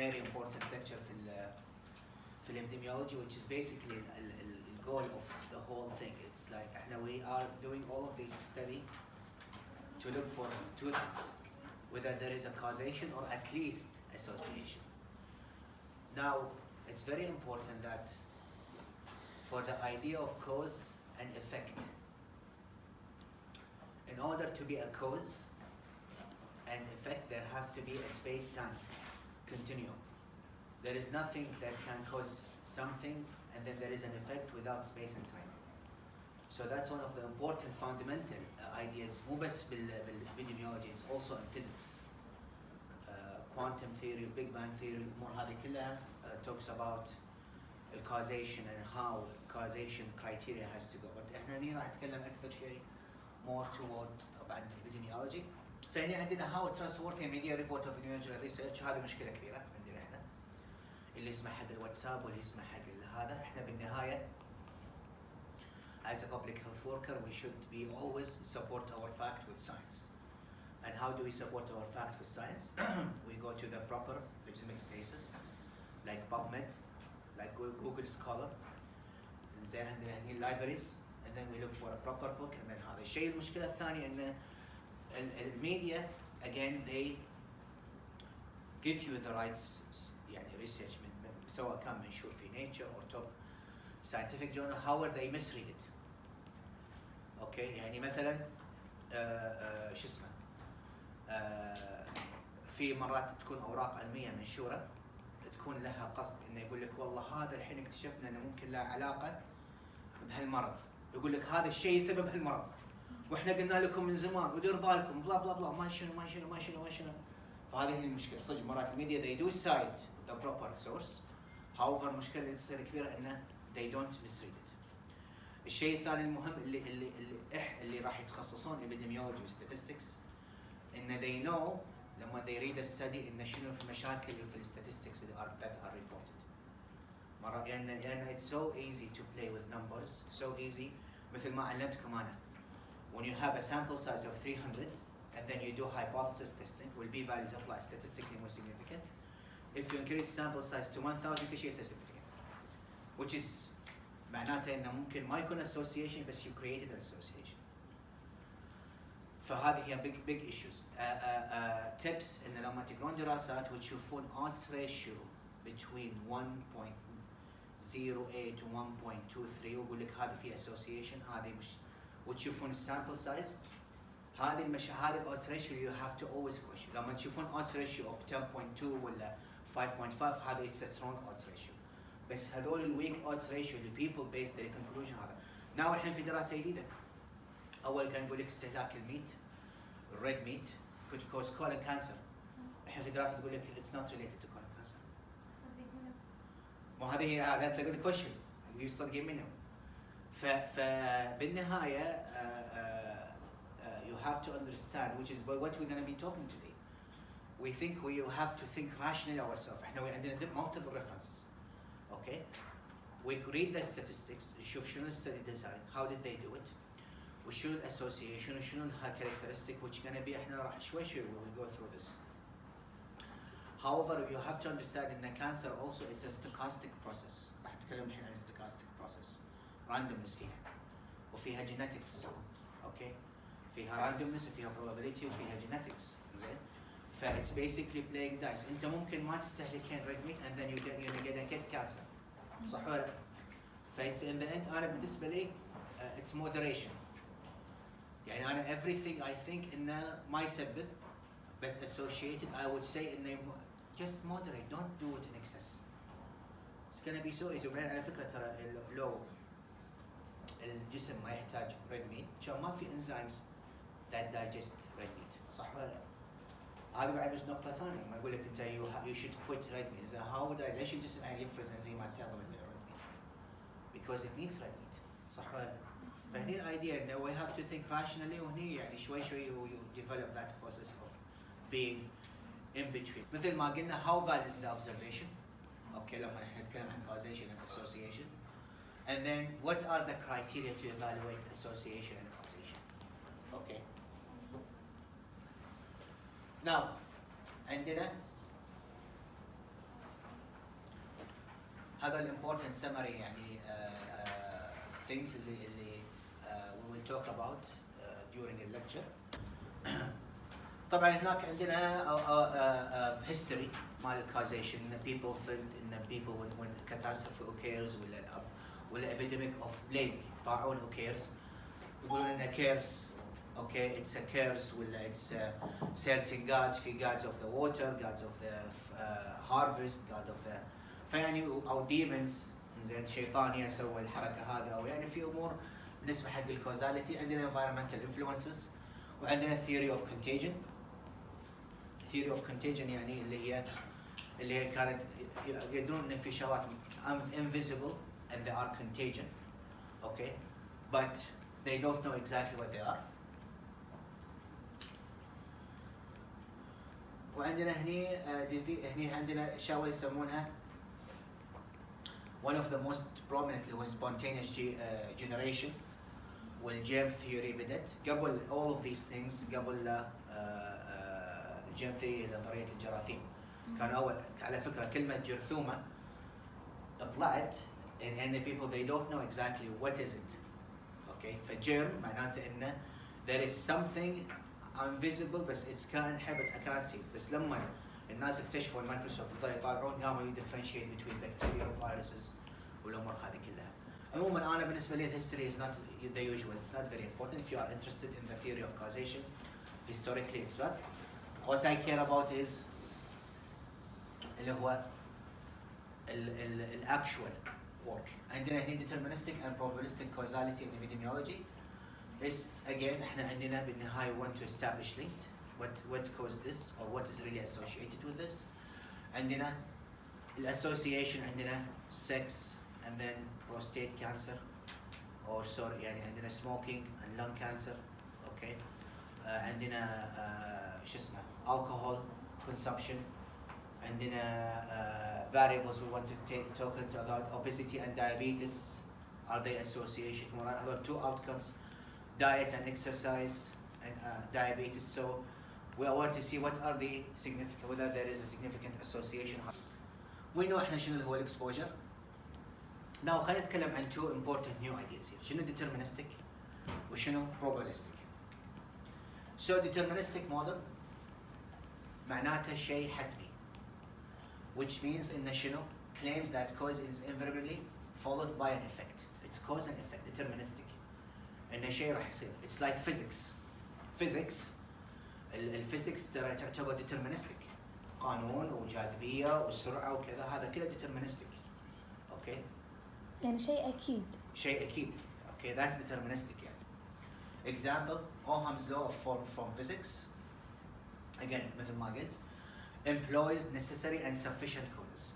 very important lecture في epidemiology, which is basically the goal of the whole thing. It's like we are doing all of this study to look for two things, whether there is a causation or at least association. Now, it's very important that for the idea of cause and effect, in order to be a cause and effect, there has to be a space-time continuum. There is nothing that can cause something and then there is an effect without space and time. So that's one of the important fundamental ideas, مو بس بالepidemiology, it's also in physics. Quantum theory, Big Bang theory, الأمور هذه كلها talks about causation and how causation criteria has to go. But احنا هنا راح نتكلم أكثر شيء more toward طبعا epidemiology. فهنا عندنا how trustworthy media report of epidemiological research، هذه مشكلة كبيرة عندنا احنا. اللي يسمع حق الواتساب واللي يسمع حق هذا، احنا بالنهاية as a public health worker we should be always support our fact with science. And how do we support our fact with science? We go to the proper legitimate places like PubMed, like Google Scholar, زي عندنا هني libraries, and then we look for a proper book, and then هذا الشيء. المشكلة الثانية ان الميديا again they give you the rights يعني research سواء كان منشور في Nature or top scientific journal, however they misread it. اوكي يعني مثلا شو اسمه في مرات تكون اوراق علميه منشوره تكون لها قصد انه يقول لك والله هذا الحين اكتشفنا انه ممكن له علاقه بهالمرض، يقول لك هذا الشيء سبب هالمرض واحنا قلنا لكم من زمان ودير بالكم بلا بلا بلا ما شنو. فهذه هي المشكله صدق. مرات الميديا they do cite the proper source, however المشكله اللي تصير كبيره انه they don't misread it. الشيء الثاني المهم اللي راح يتخصصون epidemiology و statistics ان they know لما they read a study ان شنو في المشاكل في statistics that are reported. مرة يعني it's so easy to play with numbers, so easy. مثل ما علمتكم أنا, when you have a sample size of 300 and then you do hypothesis testing, will be value تطلع statistically more significant. If you increase sample size to 1000 كل شيء significant, which is معناته إنه ممكن ما يكون association بس you created an association. فهذه هي big issues. Tips إن لما تقرون دراسات وتشوفون odds ratio between 1.08 to 1.23 ويقول لك هذا في association، هذه مش، وتشوفون sample size، هذه odds ratio you have to always question. لما تشوفون odds ratio of 10.2 ولا 5.5 هذا it's a strong odds ratio. بس هذول الويك odds ratio اللي people base their conclusion هذا. now الحين في دراسة جديدة أول كان يقول لك استهلاك الميت red meat could cause colon cancer. الحين في دراسة تقول لك it's not related to colon cancer. وهذه that's a good question. يصدقين منهم. فبالنهاية you have to understand which is what we're going to be talking today. We think we have to think rationally ourselves. احنا عندنا multiple references. Okay, we read the statistics, نشوف شنو الstudy design, how did they do it, وشنو الاسوسيشن وشنو الكاركترستيك which gonna be احنا راح شوي we will go through this. However, you have to understand in cancer also is a stochastic process. راح نتكلم الحين عن stochastic process. randomness فيها وفيها genetics. Okay, فيها randomness وفيها probability وفيها genetics. زين. It's basically playing dice. أنت ممكن ما تستهلكين red meat and then you're gonna get cancer. صح ولا لا؟ It's in the end أنا بالنسبة لي it's moderation. يعني أنا everything I think إنه ما يسبب بس associated I would say إنه just moderate, don't do it in excess. It's gonna be so easy. وبعدين على فكرة ترى لو الجسم ما يحتاج red meat كان ما في enzymes that digest red meat. صح ولا لا؟ هذا بعد مش نقطة ثانية. ما يقول لك أنت you should quit red meat. إذا how would I ليش الجسم يعني يفرز إنزيمات تهضم red meat? Because it needs red meat. صح ولا لا؟ فهني الأيديا إنه we have to think rationally وهني يعني شوي you develop that process of being in between. مثل ما قلنا how valid is the observation. Okay, لما نتكلم عن causation and association. And then what are the criteria to evaluate association and causation? Okay. Now, عندنا هذا الامبورتنت سمري يعني things اللي we will talk about during the lecture. طبعا هناك عندنا history مال causation. People think in people when catastrophe occurs ولا epidemic of plague طاعون occurs يقولون إنه curse. Okay, it's a curse ولا it's certain gods. في gods of the water, gods of the harvest, god of the فيعني أو demons. زين شيطان يسوي الحركة هذه أو يعني في أمور بالنسبة حق الكوزاليتي. عندنا environmental influences وعندنا theory of contagion. theory of contagion يعني اللي هي كانت يدرون إن في شغلات invisible and they are contagion. Okay, but they don't know exactly what they are. وعندنا هني هني عندنا شغله يسمونها one of the most prominent اللي هو spontaneous generation والجيم ثيوري بدت قبل all of these things. قبل الجيم ثيوري نظريه الجراثيم كان اول على فكره كلمه جرثومه طلعت and the people they don't know exactly what is it. Okay, فجرم معناته انه there is something invisible بس it's كان habit I cannot see. بس لما الناس اكتشفوا الميكروسكوب بدأوا يطالعون قاموا يدفرنشيت between bacteria and viruses والامور هذه كلها. عموما انا بالنسبه لي الهيستوري is not the usual. It's not very important. If you are interested in the theory of causation historically it's not. What I care about is اللي هو ال actual work. عندنا هنا deterministic and probabilistic causality and epidemiology. Is again احنا عندنا بالنهاية want to establish linked what caused this or what is really associated with this. عندنا association عندنا sex and then prostate cancer or sorry يعني عندنا smoking and lung cancer. Okay, عندنا شو اسمه alcohol consumption. عندنا variables we want to talk about obesity and diabetes. Are they associated? What are other two outcomes? Diet and exercise and diabetes. So we want to see what are the significant, whether there is a significant association. We know احنا شنو هو exposure. Now خلينا نتكلم عن two important new ideas here. شنو deterministic وشنو probabilistic. So deterministic model معناته شيء حتمي, which means إنه شنو claims that cause is invariably followed by an effect. It's cause and effect, deterministic. إنه شيء راح يصير. It's like physics. Physics الفيزيكس ترى تعتبر deterministic. قانون وجاذبية وسرعة وكذا هذا كله deterministic. Okay. يعني شيء أكيد. شيء أكيد. Okay, that's deterministic يعني. Example, Ohm's law from physics. Again, مثل ما قلت, employs necessary and sufficient causes.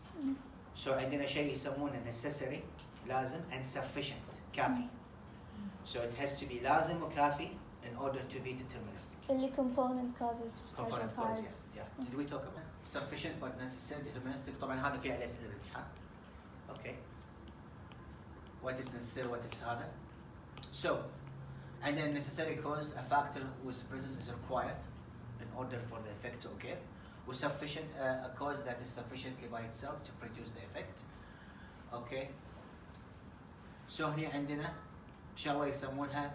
So عندنا شيء يسمونه necessary لازم and sufficient كافي. So it has to be لازم وكافي in order to be deterministic. اللي component causes. Component cause, yeah. Did we talk about sufficient but necessary deterministic? طبعا هذا في عليه أسئلة بالامتحان. Okay. What is necessary? What is هذا? So, and then necessary cause, a factor whose presence is required in order for the effect to occur. Was sufficient, a cause that is sufficiently by itself to produce the effect. Okay. So هنا عندنا شغلة يسمونها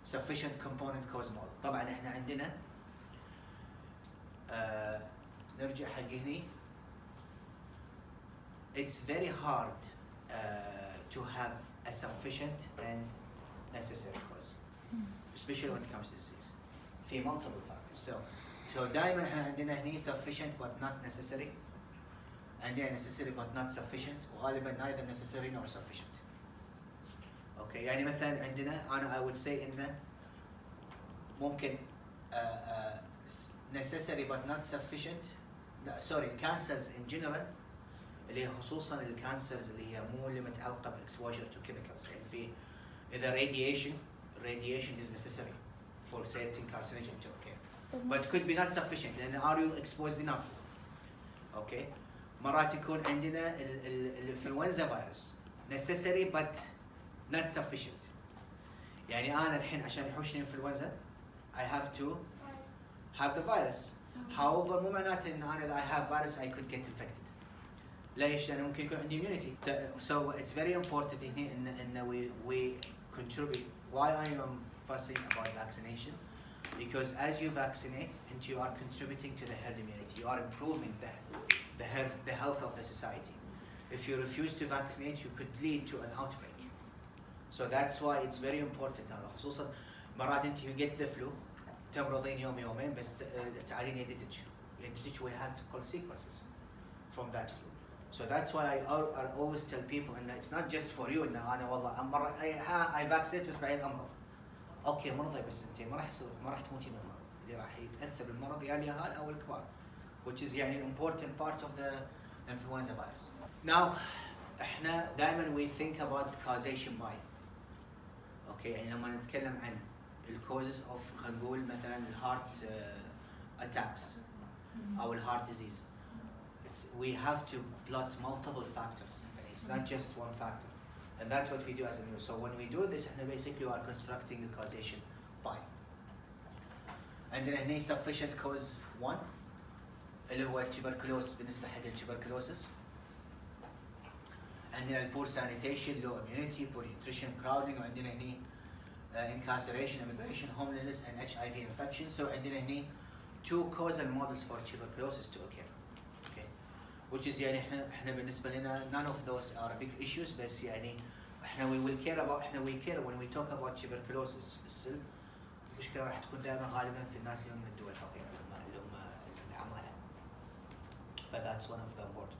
sufficient component cause model. طبعا احنا عندنا نرجع حق هني. It's very hard to have a sufficient and necessary cause, especially when it comes to disease. في multiple factors. So دائما احنا عندنا هني sufficient but not necessary. عندنا necessary but not sufficient وغالبا neither necessary nor sufficient. Okay, يعني مثلا عندنا أنا I would say إنه ممكن necessary but not sufficient. لا sorry, cancers in general اللي هي خصوصا الكانسرز اللي هي مو اللي متعلقة ب exposure to chemicals. يعني في إذا radiation is necessary for certain carcinogen to occur. But could be not sufficient لأن are you exposed enough? Okay. مرات يكون عندنا الانفلونزا فيروس necessary but not sufficient. يعني أنا الحين عشان يحوشني انفلونزا I have to have the virus. However مو معناته إن أنا إذا I have virus I could get infected. ليش؟ لأنه ممكن يكون عندي immunity. So it's very important هنا إن we contribute. Why I am fussing about vaccination? Because as you vaccinate, and you are contributing to the herd immunity, you are improving the health of the society. If you refuse to vaccinate, you could lead to an outbreak. So that's why it's very important. خصوصا مرات انت you get the flu تمرضين يوم يومين بس تعالين يدتك will have consequences from that flu. So that's why I always tell people and it's not just for you انه انا والله مرة I vaccinate بس بعدين امرض. اوكي مرضي بس انت ما راح تموتي من المرض. اللي راح يتاثر بالمرض يا اليهال او الكبار. Which is يعني an important part of the influenza virus. Now احنا دائما we think about causation by. اوكي يعني لما نتكلم عن الكوزز اوف خلينا نقول مثلا الهارت اتاكس او الهارت ديزيز. We have to plot multiple factors. It's not just one factor. And that's what we do as a news. So when we do this, basically we are constructing a causation by. And then هنا sufficient cause 1 اللي هو tuberculosis بالنسبة حق tuberculosis. عندنا poor sanitation, low immunity, poor nutrition, crowding, وعندنا هنا incarceration, immigration, homelessness, and HIV infection. So عندنا هنا 2 causal models for tuberculosis to occur. Okay, which is يعني احنا بالنسبة لنا none of those are big issues بس يعني احنا we care when we talk about tuberculosis. السل المشكلة راح تكون دائما غالبا في الناس اللي من الدول الفقيرة اللي هم العمالة. فthat's one of them important.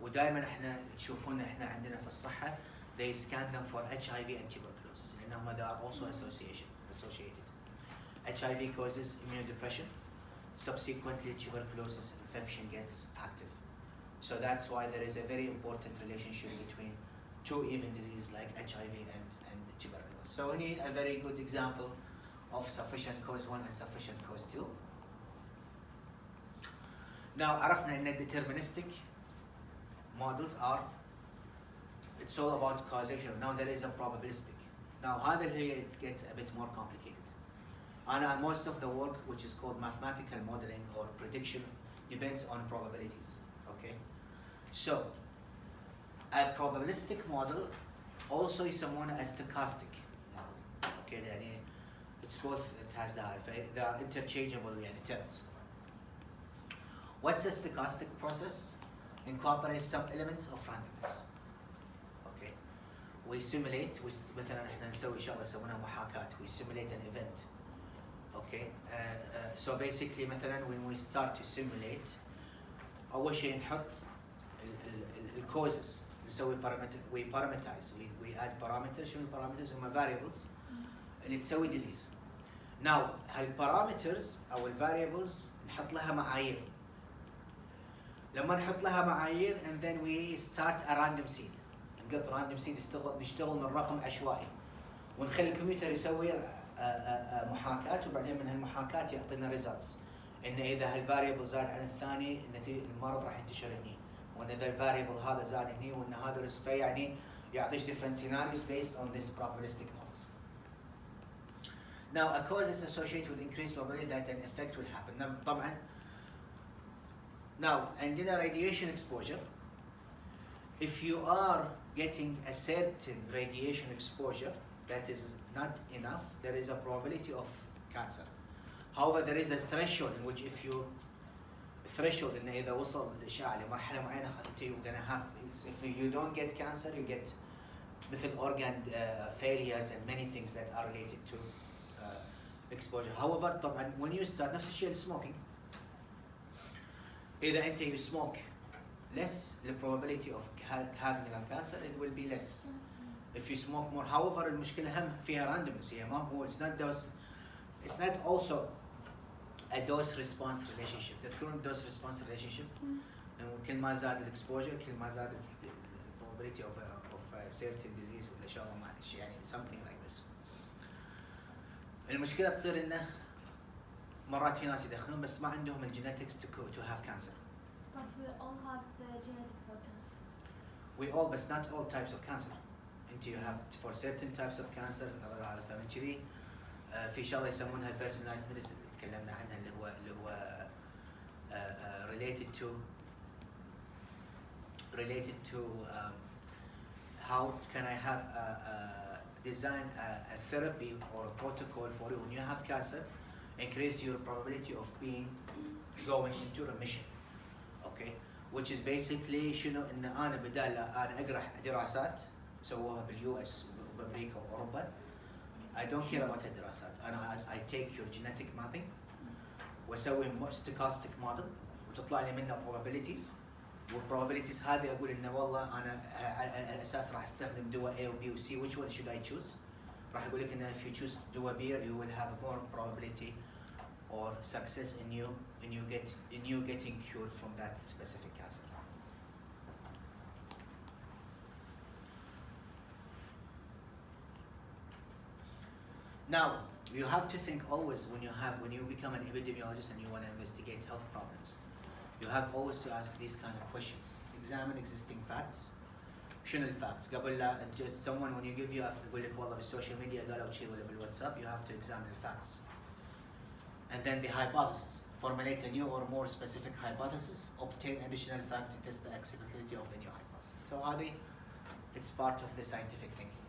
ودائما احنا تشوفون احنا عندنا في الصحة they scan them for HIV and tuberculosis لأنهم they are also associated. HIV causes immunodepression. Subsequently, tuberculosis infection gets active. So that's why there is a very important relationship between 2 even diseases like HIV and tuberculosis. So we need a very good example of sufficient cause 1 and sufficient cause 2. Now عرفنا ان deterministic models are it's all about causation. Now there is a probabilistic. Now هذا اللي it gets a bit more complicated. And most of the work which is called mathematical modeling or prediction depends on probabilities. Okay, so a probabilistic model also is someone a stochastic model. Okay, يعني it's both, it has they are interchangeable يعني terms. What's a stochastic process? Incorporates some elements of randomness. Okay, we simulate مثلا احنا نسوي شغله يسمونها محاكاة. We simulate an event. Okay, so basically مثلا when we start to simulate أول شيء نحط ال causes نسوي we parameterize we add parameters. شنو parameters؟ هم variables اللي تسوي disease. Now هالparameters أو variables نحط لها معايير. لما نحط لها معايير and then we start a random seed. نقط random seed نشتغل من رقم عشوائي ونخلي الكمبيوتر يسوي محاكاة وبعدين من هالمحاكاة يعطينا results. إن إذا هالفاريبل زاد عن الثاني المرض راح ينتشر هني، وإن إذا الفاريبل هذا زاد هني وإن هذا risk فيعني يعطيك different scenarios based on this probabilistic models. Now a cause is associated with increased probability that an effect will happen. طبعا now عندنا radiation exposure. If you are getting a certain radiation exposure that is not enough, there is a probability of cancer. However, there is a threshold in which if you threshold إنه إذا وصل الإشعاع لمرحلة معينة you're gonna have, if you don't get cancer you get مثل organ failures and many things that are related to exposure. However, طبعا when you start نفس الشيء smoking. إذا أنت you smoke less, the probability of having lung cancer it will be less. If you smoke more. However, المشكلة هم فيها randomness. هي ما هو it's not also a dose response relationship. تذكرون dose response relationship؟ كل ما زاد الexposure كل ما زاد the probability of a certain disease ولا شغلة ما يعني something like this. المشكلة تصير إنه مرات في ناس يدخنون بس ما عندهم الجينيتكس to have cancer. But we all have the genetic for cancer. We all, but not all types of cancer. You have for certain types of cancer فمن كذي في شغله يسمونها personalized medicine اللي تكلمنا عنها اللي هو related to related to how can I have design a therapy or a protocol for you when you have cancer, increase your probability of being going into remission. Okay, which is basically شنو ان انا بدال انا اقرا دراسات سووها باليو اس وبامريكا واوروبا. I don't care about الدراسات. انا I take your genetic mapping واسوي stochastic model وتطلع لي منه probabilities، والprobabilities هذه اقول انه والله انا على الاساس راح استخدم دواء A و B و C. which one should I choose؟ راح اقول لك انه if you choose دواء B you will have more probability or success in you getting cured from that specific cancer. Now you have to think always when you become an epidemiologist and you want to investigate health problems, you have always to ask these kind of questions. Examine existing facts. شنو الفاكتس؟ قبل لا انت someone when you give you يقول لك والله بالسوشيال ميديا قالوا شيء ولا بالواتساب، you have to examine the facts. And then the hypothesis. Formulate a new or more specific hypothesis. Obtain additional fact to test the acceptability of the new hypothesis. So هذه it's part of the scientific thinking.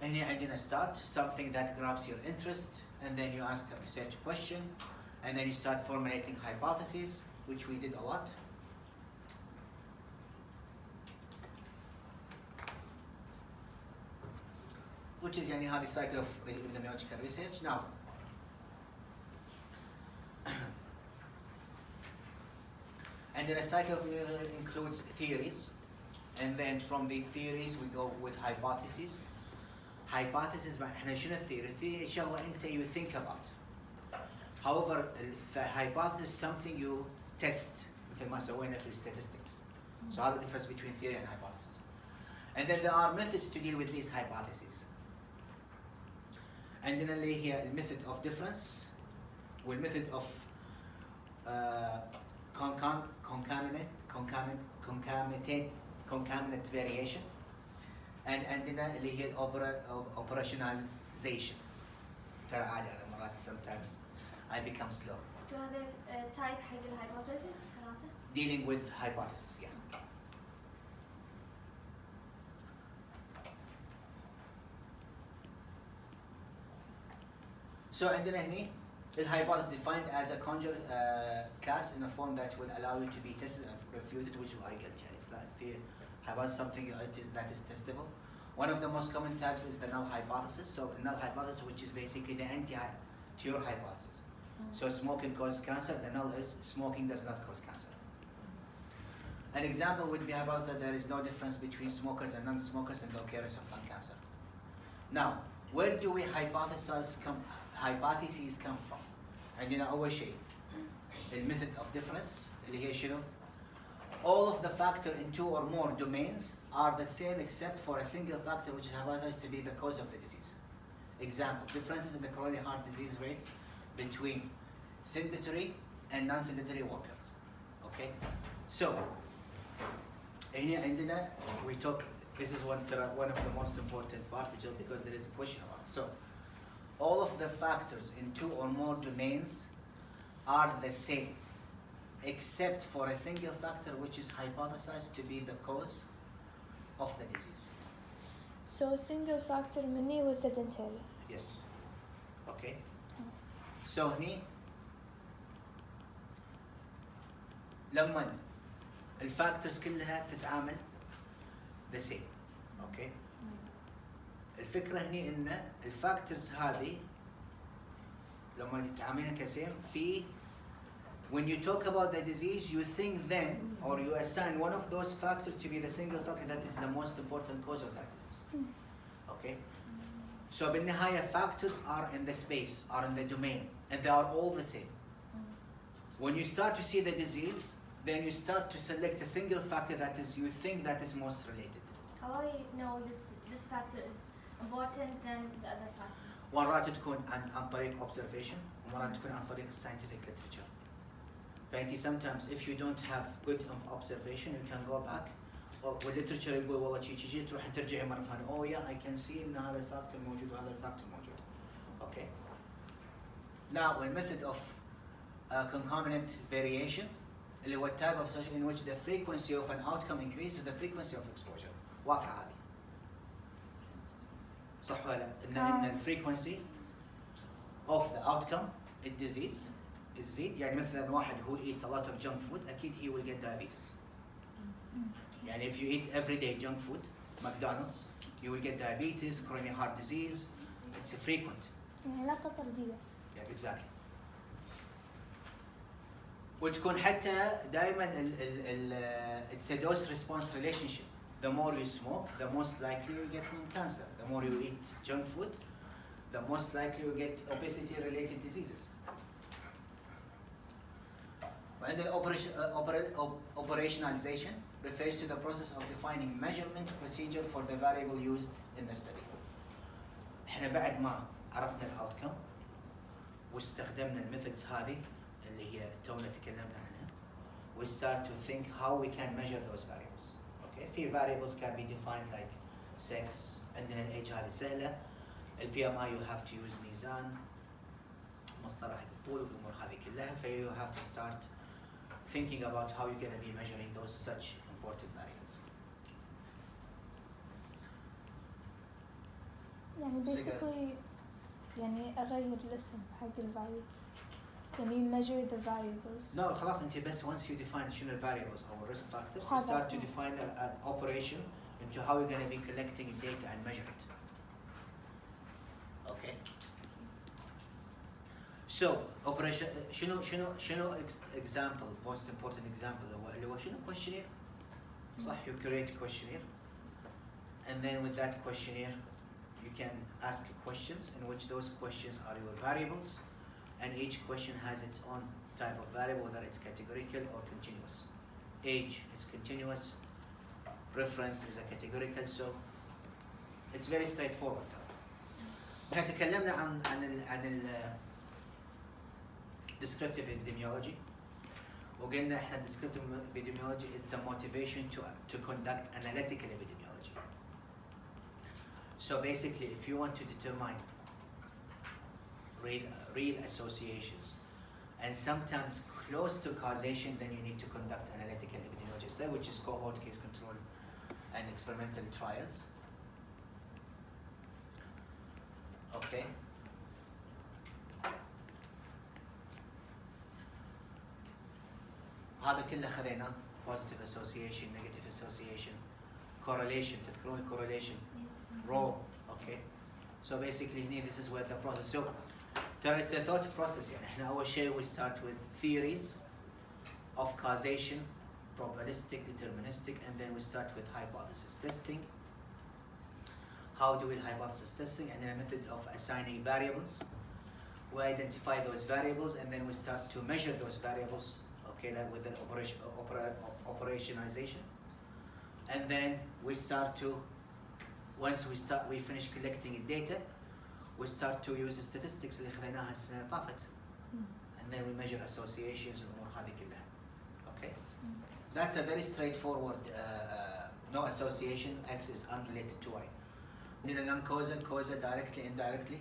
هنا عندنا start something that grabs your interest, and then you ask a research question, and then you start formulating hypotheses, which we did a lot. Which is يعني هذه cycle of epidemiological research. Now and then a cycle of includes theories, and then from the theories we go with hypotheses. Hypothesis احنا شنو الثيوري؟ الثيوري شغله انت you think about. However the hypothesis is something you test مثل ما سوينا في statistics. So هذا the difference between theory and hypothesis. And then there are methods to deal with these hypotheses. عندنا اللي هي الميثود of difference والميثود of concatenate variation. And عندنا اللي هي operationalization. ترى عادي أنا مرات sometimes I become slow. تو هذا تايب حق الهايبوثيسيس ثلاثة؟ Dealing with hypothesis, yeah. So عندنا هني the hypothesis defined as a conjure cast in a form that will allow you to be tested and refuted, which I get. It's like the hypothesis something that is testable. One of the most common types is the null hypothesis. So the null hypothesis, which is basically the anti to your hypothesis. So smoking causes cancer. The null is smoking does not cause cancer. An example would be hypothesis that there is no difference between smokers and non-smokers in the occurrence of lung cancer. Now, where do we hypotheses come from? عندنا أول شيء the method of difference اللي هي شنو؟ All of the factor in two or more domains are the same except for a single factor which is hypothesized to be the cause of the disease. Example, differences in the coronary heart disease rates between sedentary and non-sedentary workers. Okay? So, هنا عندنا we talk, this is one of the most important parts because there is a question about it. So, all of the factors in two or more domains are the same except for a single factor which is hypothesized to be the cause of the disease. So a single factor مني was sedentary. Yes. Okay. So هني لما الفاكتورز كلها تتعامل the same. Okay. الفكرة هني إن الفاكتورز هذه لما تعاملها كسيم في when you talk about the disease you think then or you assign one of those factors to be the single factor that is the most important cause of that disease. Okay? So بالنهاية factors are in the space, are in the domain, and they are all the same. When you start to see the disease, then you start to select a single factor that is you think that is most related. How I know this factor is important than the other factor? مرات تكون عن طريق observation ومرات تكون عن طريق scientific literature. فأنت sometimes if you don't have good observation you can go back والليترشر يقول والله شي تروح ترجعي مرة ثانية oh yeah I can see إن هذا الفاكتور موجود وهذا الفاكتور موجود. Okay. Now the method of concomitant variation اللي هو type of association in which the frequency of an outcome increases with the frequency of exposure. واضحة هذه؟ صح ولا لا؟ إن الفريكونسي of the outcome الديزيز تزيد، يعني مثلا واحد who eats a lot of junk food أكيد he will get diabetes. يعني if you eat every day junk food, McDonald's, you will get diabetes, coronary heart disease. It's frequent. يعني علاقة طردية. Yeah, exactly. وتكون حتى دائما it's a dose response relationship. The more you smoke, the most likely you get lung cancer. The more you eat junk food, the most likely you get obesity related diseases. And the operationalization refers to the process of defining measurement procedure for the variable used in the study. احنا بعد ما عرفنا الاوتكم واستخدمنا الميثودز هذه اللي هي تونا تكلمنا عنها, we start to think how we can measure those variables. Okay, في variables can be defined like sex, عندنا الage هذه سهلة, الPMI you have to use ميزان, مصطلح الطول والامور هذه كلها, ف you have to start thinking about how you're going to be measuring those such important variables. يعني basically يعني أغير الاسم حق الفاليو. يعني measure the variables. No, خلاص انت بس once you define شنو variables or risk factors, you هذا. start to define an operation into how you're going to be collecting data and measure it. Okay. So operation شنو example, most important example اللي هو شنو questionnaire. صح, you create a questionnaire and then with that questionnaire you can ask questions in which those questions are your variables, and each question has its own type of variable, whether it's categorical or continuous. Age is continuous, preference is a categorical, so it's very straightforward. احنا تكلمنا عن ال descriptive epidemiology, وقلنا احنا descriptive epidemiology it's a motivation to conduct analytical epidemiology. So basically, if you want to determine real associations and sometimes close to causation, then you need to conduct analytical epidemiology study, which is cohort, case control, and experimental trials. Okay. هذا كله خذيناه, positive association, negative association, correlation, تذكرون correlation, raw, okay. So basically this is where the process, so it's a thought process. يعني احنا أول شيء we start with theories of causation, probabilistic, deterministic, and then we start with hypothesis testing. How do we hypothesis testing? And then a method of assigning variables. We identify those variables and then we start to measure those variables, okay, like with an operationalization. And then we start to, once we finish collecting data, we start to use the statistics اللي خذيناها السنة اللي طافت. And then we measure associations والأمور هذه كلها. Okay? That's a very straightforward, no association, X is unrelated to Y. عندنا non-causal, causal, directly, indirectly.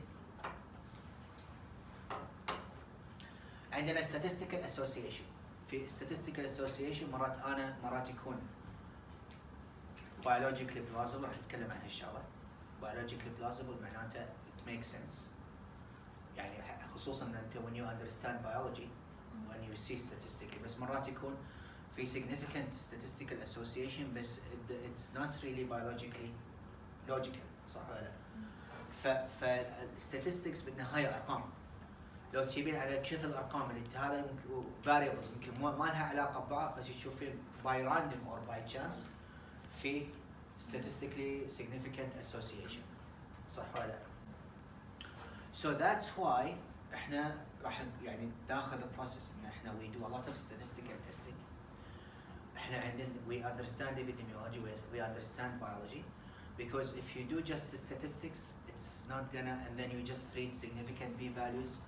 عندنا statistical association. في statistical association مرات يكون biologically plausible, راح نتكلم عنها إن شاء الله. Biologically plausible معناته it makes sense. يعني خصوصا أنت when you understand biology, when you see statistically, بس مرات يكون في significant statistical association بس it's not really biologically logical, صح ولا لا؟ statistics بالنهاية أرقام. لو تجيبين على كثر الأرقام اللي هذا variables يمكن ما لها علاقة ببعض, بس تشوفين by random or by chance في statistically significant association, صح ولا لا؟ So that's why احنا راح يعني ناخذ process ان احنا we do a lot of statistical testing. احنا عندنا we understand epidemiology, we understand biology, because if you do just the statistics, it's not gonna, and then you just read significant p-values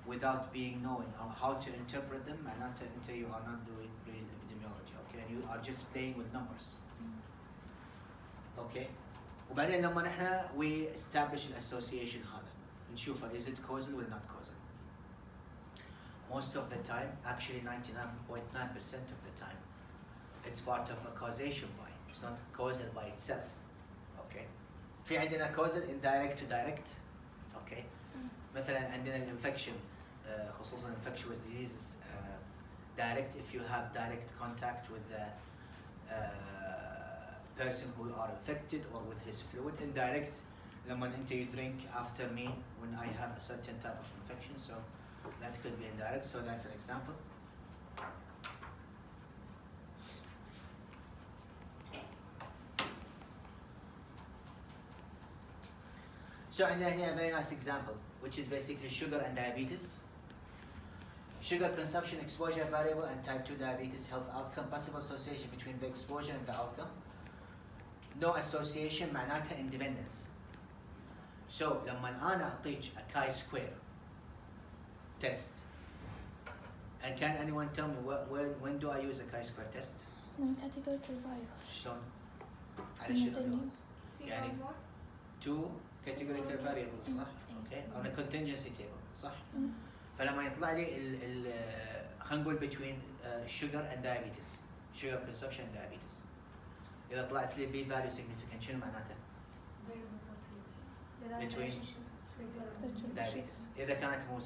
without being knowing how to interpret them, معناته انت you are not doing real epidemiology, okay, and you are just playing with numbers. Okay. وبعدين لما نحن we establish an association هذا نشوفه is it causal or not causal. most of the time, actually 99.9% of the time, it's part of a causation by. It's not causal by itself. Okay. في عندنا causal indirect to direct. Okay. مثلا عندنا الانفكشن خصوصا infectious diseases direct if you have direct contact with the person who are infected or with his fluid. Indirect لما انت you drink after me when I have a certain type of infection, so that could be indirect. So that's an example. So عندنا هنا a very nice example which is basically sugar and diabetes. Sugar consumption, exposure variable, and type 2 diabetes health outcome. Possible association between the exposure and the outcome. No association معناتها independence. So لما أنا أعطيك a chi-square test, and can anyone tell me when do I use a chi-square test? من categorical variables. شلون؟ على شنو؟ المدني. يعني two categorical variables صح؟ Okay. on a contingency table صح؟ فلما يطلع لي خلينا نقول between sugar and diabetes, sugar consumption and diabetes. إذا طلعت لي b value significant شنو معناته؟ between diabetes. إذا كانت مو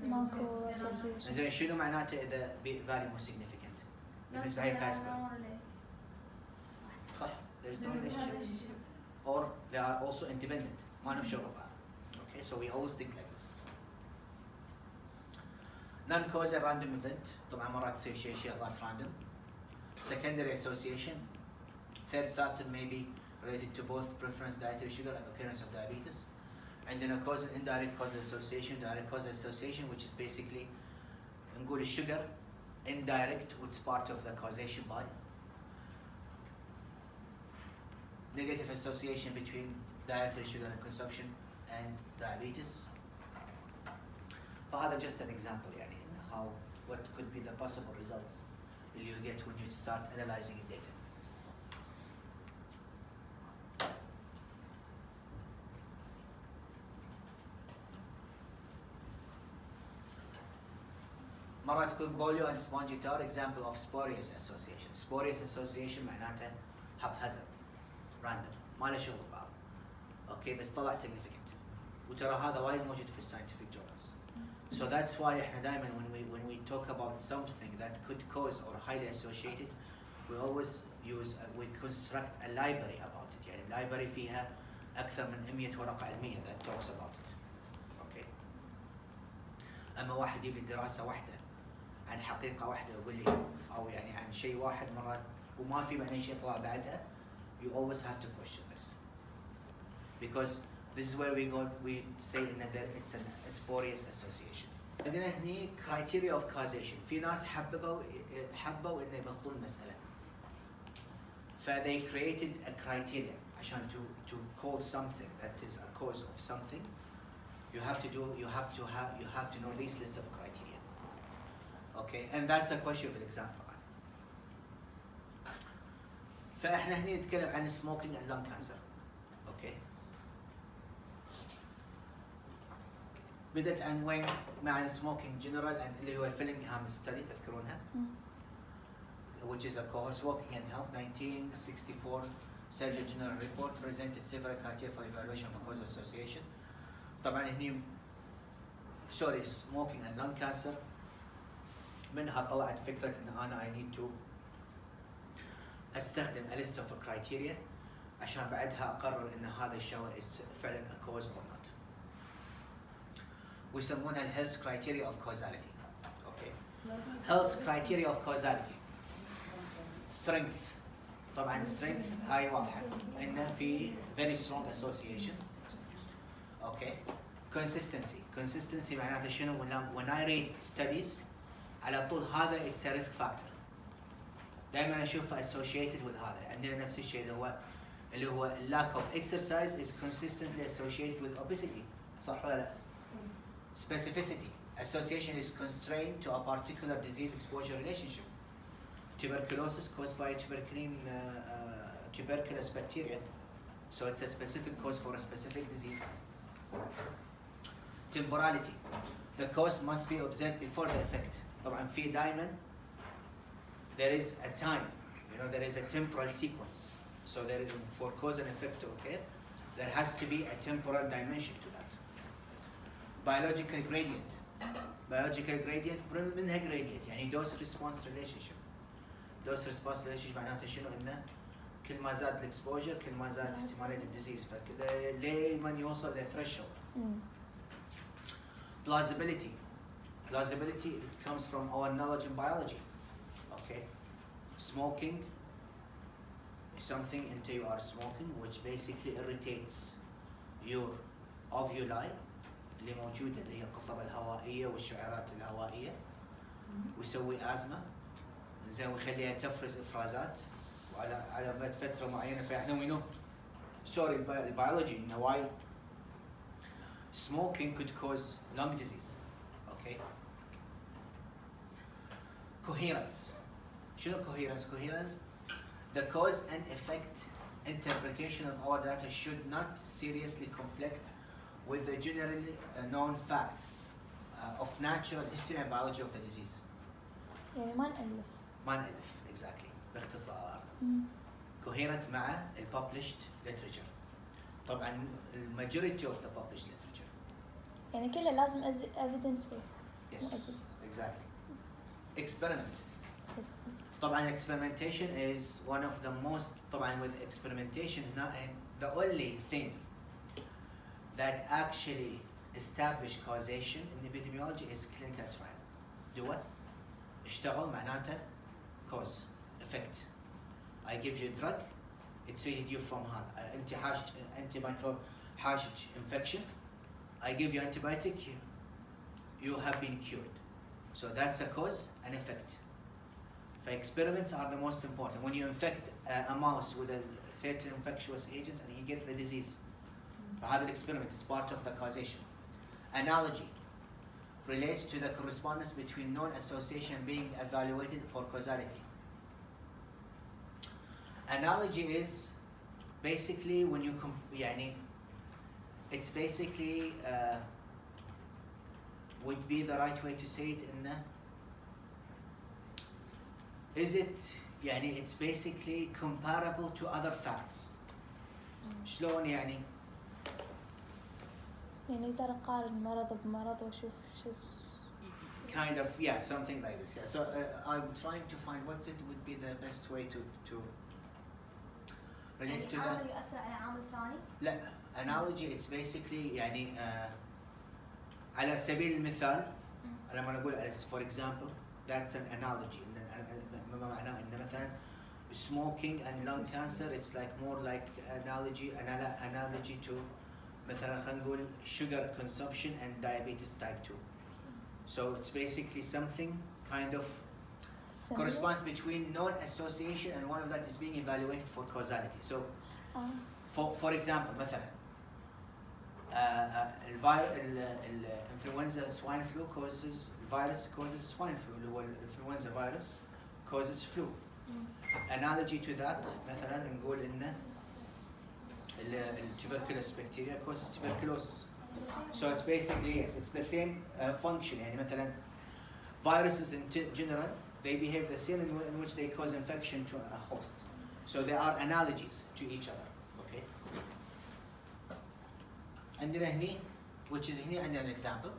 ماكو association. زين شنو معناته إذا b value مو significant؟ بالنسبة لي chi square. صح؟ there is no relationship. Or they are also independent. ما لهم شغل ببعض. Okay, so we always think like this. Non-causal random event. طبعا مرات تصير شيء غلط random. Secondary association. Third factor may be related to both preference dietary sugar and occurrence of diabetes. And then a causal indirect causal association, direct causal association, which is basically نقول sugar indirect, which is part of the causation by. Negative association between dietary sugar and consumption and diabetes. فهذا just an example يعني in how what could be the possible results that you get when you start analyzing the data. مرات تكون polio and spongitar example of spurious association. Spurious association معناته haphazard, random, ما له شغل ببعض. اوكي بس طلع significant. وترى هذا وايد موجود في scientific journals. So that's why احنا دائما when we talk about something that could cause or highly associated, we always use we construct a library about it. يعني library فيها أكثر من 100 ورقة علمية that talks about it. اوكي. أما واحد يبي دراسة واحدة عن حقيقة واحدة يقول لي أو يعني عن شيء واحد مرات وما في معنى شيء طلع بعدها, you always have to question this. Because this is where we say that it's a spurious association. عندنا هني criteria of causation. في ناس حبوا إنه يبسطون المسألة. they created a criteria عشان to call something that is a cause of something. You have to know this list of criteria. Okay, and that's a question for example. فاحنا هني نتكلم عن smoking and lung cancer. Okay. بدأت عن وين؟ مع smoking general and اللي هو Fillingham study تذكرونها؟ which is a cohort smoking and health 1964 Surgeon General report presented several criteria for evaluation of a causal association. طبعا هني smoking and lung cancer منها طلعت فكرة ان انا I need to استخدم a list of criteria عشان بعدها اقرر ان هذا الشغله is فعلا a cause or not. ويسمونها ال health criteria of causality. Okay. Health criteria of causality. Strength. طبعا strength هاي واضحة انه في very strong association. Okay. Consistency معناته شنو؟ when I read studies على طول هذا it's a risk factor. دائما اشوفه associated with هذا. عندنا نفس الشيء اللي هو lack of exercise is consistently associated with obesity. صح ولا لا؟ Specificity. Association is constrained to a particular disease exposure relationship. Tuberculosis caused by tuberculous bacteria. So it's a specific cause for a specific disease. Temporality. the cause must be observed before the effect. طبعا في دائما there is a time, there is a temporal sequence. So there is, for cause and effect to occur, there has to be a temporal dimension to that. Biological gradient. Biological gradient منها gradient يعني dose response relationship. Dose response relationship معناته شنو؟ انه كل ما زاد الاكسبوجر كل ما زاد احتماليه الديزيز، فكذا لمن يوصل لثريشولد. Plausibility. Plausibility, it comes from our knowledge in biology. Okay, smoking is something until you are smoking, which basically irritates your ovuli اللي موجوده اللي هي القصبة الهوائية والشعيرات الهوائية، ويسوي أزمة، زين ويخليها تفرز إفرازات وعلى مدى فترة معينة. فإحنا we know sorry biology إنه why smoking could cause lung disease. Okay. Coherence. شنو coherence? Coherence, the cause and effect interpretation of our data should not seriously conflict with the generally known facts of natural history and biology of the disease. يعني ما نألف. ما نألف exactly باختصار. Coherent مع ال published literature. طبعا ال majority of the published literature. يعني كله لازم evidence based. Yes, exactly. Experiment. طبعا experimentation is one of the most طبعا with experimentation هنا the only thing that actually establish causation in epidemiology is clinical trial. دول اشتغل معناته cause effect. I give you a drug, it treated you from antimicrobial حاشج infection. I give you antibiotic, you have been cured. So that's a cause and effect. Experiments are the most important. When you infect a mouse with a certain infectious agent and he gets the disease, هذا experiment is part of the causation. Analogy relates to the correspondence between known association being evaluated for causality. Analogy is basically when you it's basically would be the right way to say it in is it it's basically comparable to other facts. شلون يعني اقدر اقارن مرض بمرض واشوف kind of something like this. So I'm trying to find what would be the best way to relate to that. عامل يؤثر على عامل ثاني؟ لا analogy it's basically على سبيل المثال لما نقول for example that's an analogy. ما معناه إن مثلا smoking and lung cancer it's like more like analogy to مثلا خلينا نقول sugar consumption and diabetes type 2. So it's basically something kind of corresponds between known association and one of that is being evaluated for causality. So for example مثلا influenza swine flu causes swine flu اللي هو influenza virus causes flu. Analogy to that مثلا نقول إن tuberculous bacteria causes tuberculosis. So it's basically it's the same function. يعني مثلا viruses in general they behave the same in which they cause infection to a host. So there are analogies to each other. Okay. عندنا هني which is هني عندنا an example.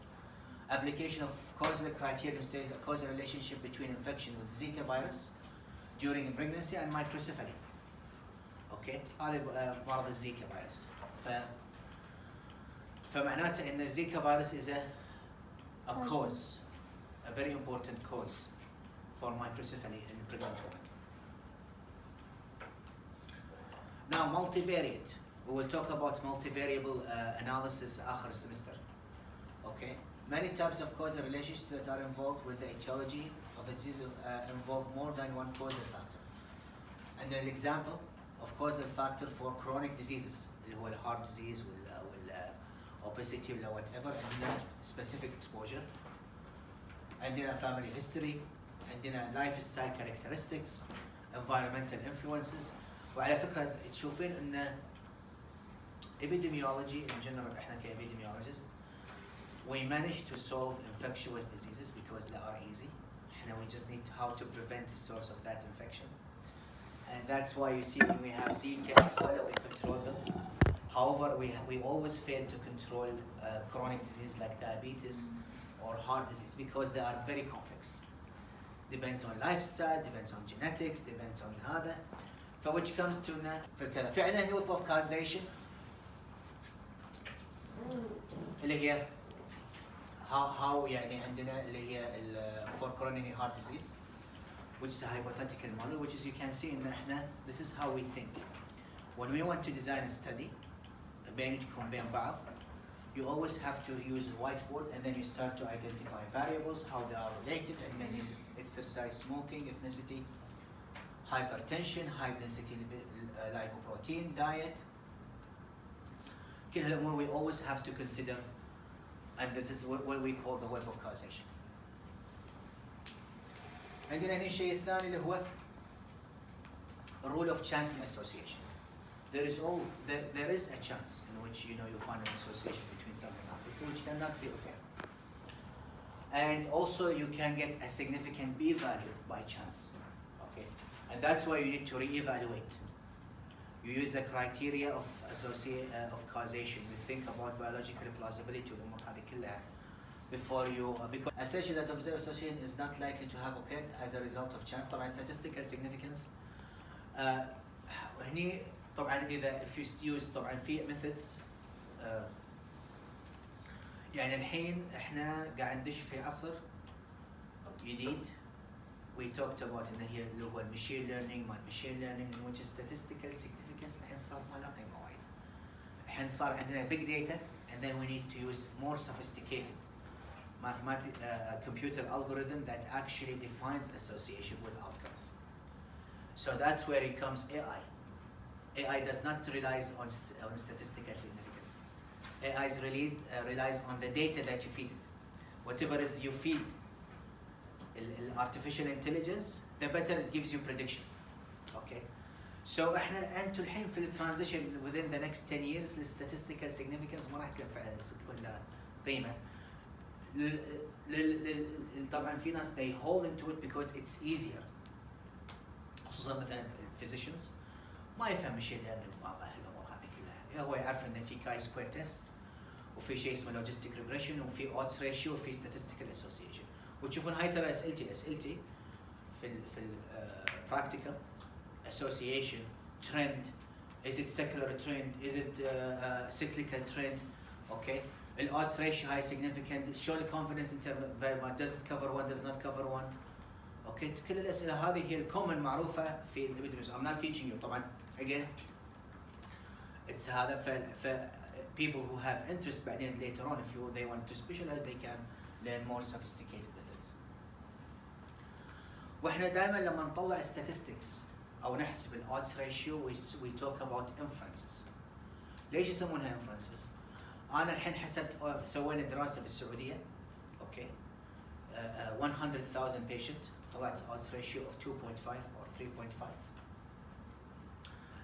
Application of causal criteria to state a causal relationship between infection with Zika virus during pregnancy and microcephaly. Okay, هذا مرض الزيكا فيروس. فمعناته إن الزيكا virus is a cause, a very important cause for microcephaly in pregnant women. Now multivariate. We will talk about multivariable analysis آخر السمستر. Okay. Many types of causal relationships that are involved with the etiology of the disease involve more than one causal factor. And an example of causal factor for chronic diseases, اللي هو heart disease obesity or whatever, عندنا specific exposure, عندنا family history, عندنا lifestyle characteristics, environmental influences. وعلى فكرة تشوفين إن epidemiology in general إحنا كepidemiologists we managed to solve infectious diseases because they are easy. And we just need how to prevent the source of that infection. And that's why you see when we have Zika, well, we control them. However, we always fail to control chronic diseases like diabetes or heart disease because they are very complex. Depends on lifestyle, depends on genetics, depends on هذا. فwhich comes to في كذا. في عندنا هنا of causation اللي هي how يعني عندنا اللي هي for coronary heart disease, which is a hypothetical model, which is you can see in احنا this is how we think. When we want to design a study, بينكم بين بعض, you always have to use a whiteboard and then you start to identify variables, how they are related, and then you exercise, smoking, ethnicity, hypertension, high density lipoprotein, diet. كل هالأمور we always have to consider, and this is what we call the web of causation. عندنا هنا الشيء الثاني اللي هو rule of chance and association. There is a chance in which you find an association between something and this, which cannot reoccur. And also you can get a significant p-value by chance. Okay, and that's why you need to re-evaluate. You use the criteria of causation. You think about biological plausibility والأمور هذه كلها before you because essentially that observed association is not likely to have occurred as a result of chance. طبعا statistical significance هني طبعا إذا if you use طبعا في methods يعني الحين احنا قاعد ندش في عصر جديد. We talked about إن هي اللي هو المشين learning machine learning in which statistical significance الحين صار ما له قيمة وايد. الحين صار عندنا big data and then we need to use more sophisticated computer algorithm that actually defines association with outcomes. So that's where it comes AI. AI does not rely on statistical significance. AI relies on the data that you feed it. Whatever is you feed artificial intelligence, the better it gives you prediction. Okay. So احنا الآن الحين في transition within the next 10 years statistical significance ما راح يكون فعلا تكون له قيمة. طبعا في ناس they hold into it because it's easier. خصوصا مثلا physicians ما يفهم ماشين ليرنينج وما الامور هذه كلها. هو يعرف ان في كاي سكوير تيست وفي شيء اسمه لوجيستيك ريجريشن وفي odds ratio وفي statistical association. وتشوفون هاي ترى اسئلتي في practical association trend. Is it secular trend? Is it cyclical trend? Okay. The odds ratio high significant. Show the confidence interval. Does it cover one? Does not cover one? Okay. كل الأسئلة هذه هي الكومن معروفة في epidemiology. I'm not teaching you طبعا. Again, it's هذا for people who have interest بعدين later on if they want to specialize they can learn more sophisticated methods. واحنا دائما لما نطلع statistics أو نحسب odds ratio we talk about inferences. ليش يسمونها inferences؟ أنا الحين حسبت سوينا دراسة بالسعودية. Okay. 100,000 patient طلعت odds ratio of 2.5 or 3.5.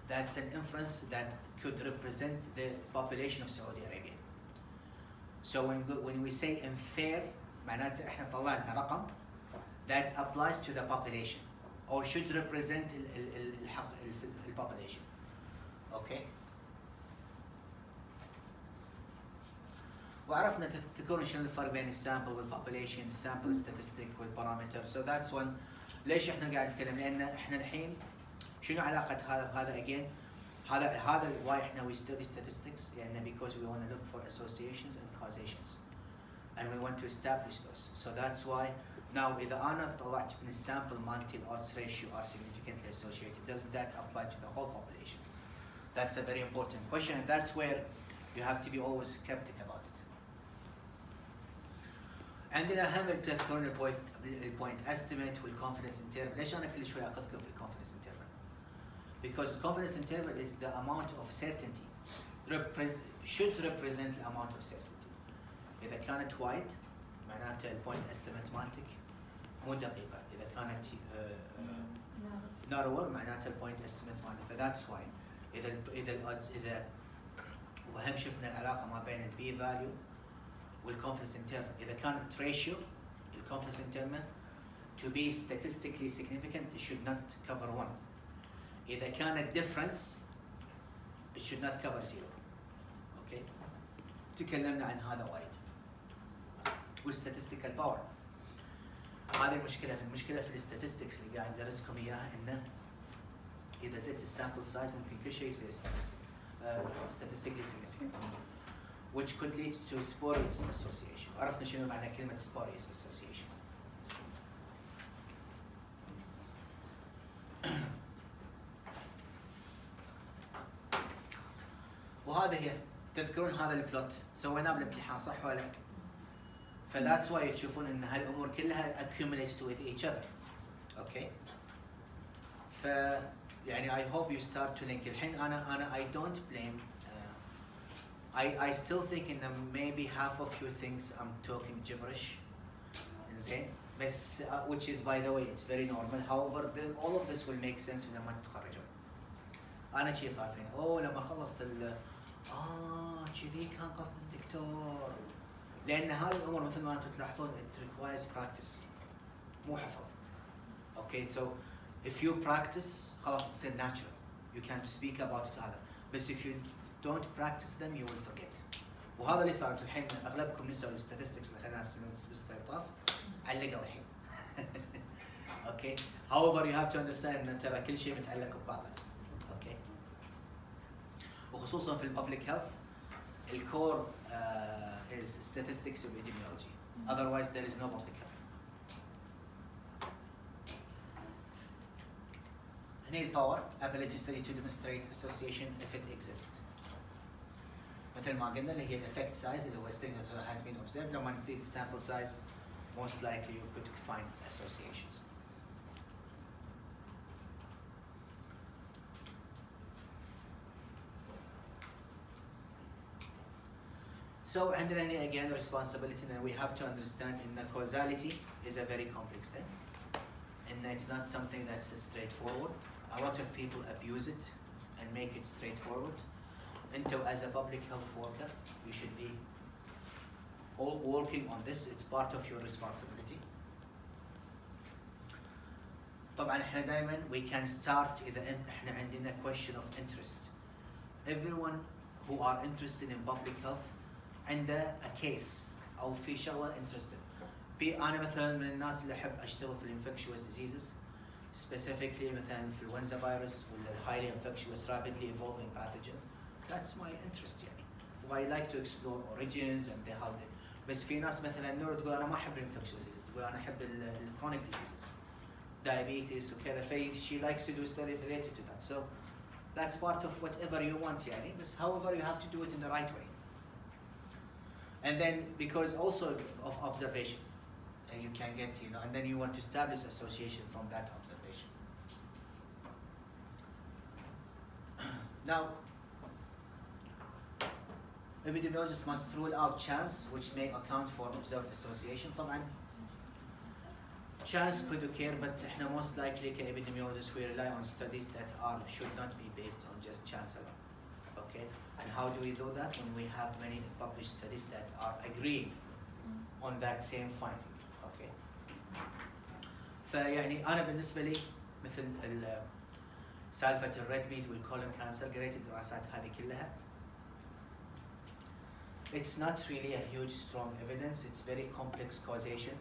That's an inference that could represent the population of Saudi Arabia. So when we say unfair, معناته احنا طلعنا رقم that applies to the population or should represent the population. Okay. وعرفنا تذكرون شنو الفرق بين السامبل والبوبوليشن، السامبل ستاتستيك والبارامتر. So that's one. ليش احنا قاعد نتكلم؟ لان احنا الحين شنو علاقة هذا بهذا again؟ هذا why احنا we study statistics لان because we want to look for associations and causations and we want to establish those. So that's why now إذا أنا طلعت من السامبل مالتي odds ratio are significantly associated, doesn't that apply to the whole population? That's a very important question and that's where you have to be always skeptical about it. عندنا أهم تذكرون البوينت estimate والconfidence interval. ليش أنا كل شوي أذكر في الconfidence interval؟ Because the confidence interval is the amount of certainty should represent the amount of certainty. إذا كانت wide معناته البوينت estimate مالتك مو دقيقة. إذا كانت narrower معناته البوينت estimate مالتك. That's why إذا وهم شفنا العلاقة ما بين البي value والconfidence interval. إذا كانت ratio الconfidence interval to be statistically significant it should not cover 1. إذا كانت difference it should not cover 0. Okay. تكلمنا عن هذا وايد. والstatistical power. هذه المشكلة في الستاتستكس اللي قاعد ندرسكم إياها إنه إذا زدت السامبل سايز ممكن كل شيء يصير statistically significant, which could lead to spurious association. عرفنا شنو معنى كلمة spurious association. وهذا هي تذكرون هذا البلوت سويناه بالامتحان صح ولا لا؟ فذاتس واي تشوفون ان هالامور كلها accumulates with each other. اوكي؟ ف يعني I hope you start to link. الحين أنا I don't blame. I still think in maybe half of you things I'm talking gibberish. إنزين بس which is by the way it's very normal. However all of this will make sense لما تتخرجون. أنا شيء صار فيني لما خلصت كذي كان قصد الدكتور. لأن هذه الأمور مثل ما أنتم تلاحظون it requires practice مو حفظ. Okay, so if you practice خلاص تصير natural. You can speak about it هذا. بس if you don't practice them you will forget. وهذا اللي صار. الحين أغلبكم نسوا الستاتستكس اللي خذناها السنة بالسيطاف علقوا الحين. Okay. However you have to understand إن ترى كل شيء متعلق ببعضه. Okay. وخصوصا في الببليك هيلث الكور is statistics of epidemiology. Otherwise there is no public health. هني الباور ability to study to demonstrate association if it exists. مثل ما قلنا اللي هي effect size اللي هو study has been observed. لما نزيد sample size most likely you could find associations. So عندنا هنا again responsibility and we have to understand in the causality is a very complex thing. And it's not something that's straightforward. A lot of people abuse it and make it straightforward. And so as a public health worker, you should be all working on this. It's part of your responsibility. طبعا احنا دائما we can start إذا احنا عندنا question of interest. Everyone who are interested in public health عنده a case أو في شغلة interested. أنا مثلا من الناس اللي أحب أشتغل في infectious diseases, specifically مثلا influenza virus ولا highly infectious rapidly evolving pathogen. That's my interest يعني. I like to explore origins and how they. بس في ناس مثلا نور تقول أنا ما أحب infectious diseases, تقول أنا أحب chronic diseases, diabetes وكذا. She likes to do studies related to that. So that's part of whatever you want يعني. بس however you have to do it in the right way. And then because also of observation. You can get, and then you want to establish association from that observation. Now, epidemiologists must rule out chance, which may account for observed association. طبعا, chance could occur, but most likely, epidemiologists we rely on studies that should not be based on just chance alone. Okay, and how do we do that? When we have many published studies that are agreeing on that same finding. فيعني أنا بالنسبة لي مثل سالفة الريد ميت والكولون كانسر قريت الدراسات هذه كلها. It's not really a huge strong evidence. It's very complex causation.